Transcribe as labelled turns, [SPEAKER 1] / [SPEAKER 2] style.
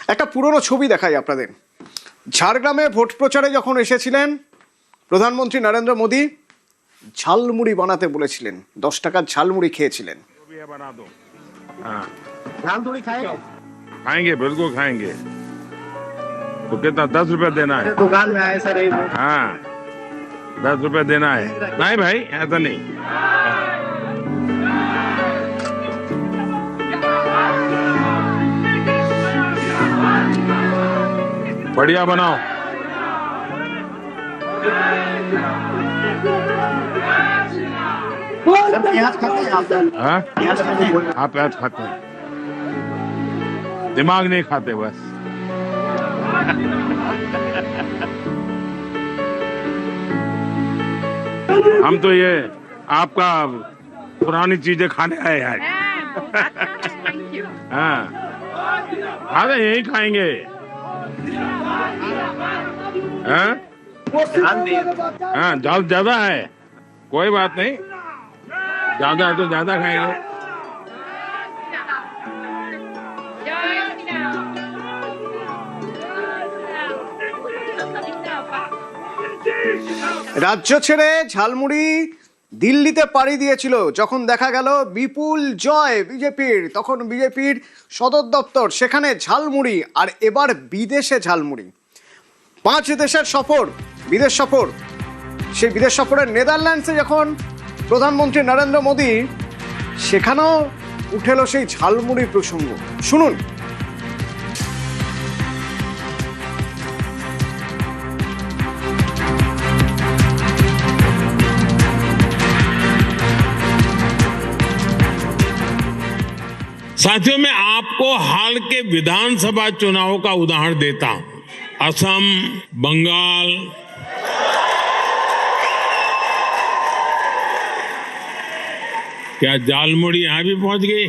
[SPEAKER 1] একটা পুরনো ছবি দেখাই আপনাদের। ঝাড়গ্রামে ভোট প্রচারে যখন এসেছিলেন প্রধানমন্ত্রী নরেন্দ্র মোদী ঝালমুড়ি বানাতে বলেছিলেন, 10 টাকার ঝালমুড়ি খেয়েছিলেন।
[SPEAKER 2] बना दो। हाँ, ঝালমুড়ি खाएंगे, बिल्कुल खाएंगे। तो कितना 10 रुपए देना है?
[SPEAKER 3] दुकान में आए सर।
[SPEAKER 2] हाँ, 10 रुपए देना है। नहीं भाई, ऐसा नहीं। बढ़िया बनाओ।
[SPEAKER 3] प्याज खाते हैं आप?
[SPEAKER 2] हाँ,
[SPEAKER 3] प्याज खाते हैं?
[SPEAKER 2] आप प्याज खाते हैं, दिमाग नहीं खाते बस। हम तो ये आपका पुरानी चीजें खाने आए हैं। हाँ, अरे यही खाएंगे। हाँ, हाँ, दाल ज्यादा है, कोई बात नहीं, ज्यादा है तो ज्यादा खाएंगे।
[SPEAKER 1] রাজ্য ছেড়ে ঝালমুড়ি দিল্লিতে পাড়ি দিয়েছিল যখন দেখা গেল বিপুল জয় বিজেপির, তখন বিজেপির সদর দপ্তর সেখানে ঝালমুড়ি, আর এবার বিদেশে ঝালমুড়ি। 5 দেশের সফর, বিদেশ সফর, সেই বিদেশ সফরের নেদারল্যান্ডসে যখন প্রধানমন্ত্রী নরেন্দ্র মোদী, সেখানেও উঠে এলো সেই ঝালমুড়ির প্রসঙ্গ। শুনুন।
[SPEAKER 2] साथियों, मैं आपको हाल के विधानसभा चुनाव का उदाहरण देता हूं। असम, बंगाल, क्या झालमुड़ी यहां भी पहुंच गई?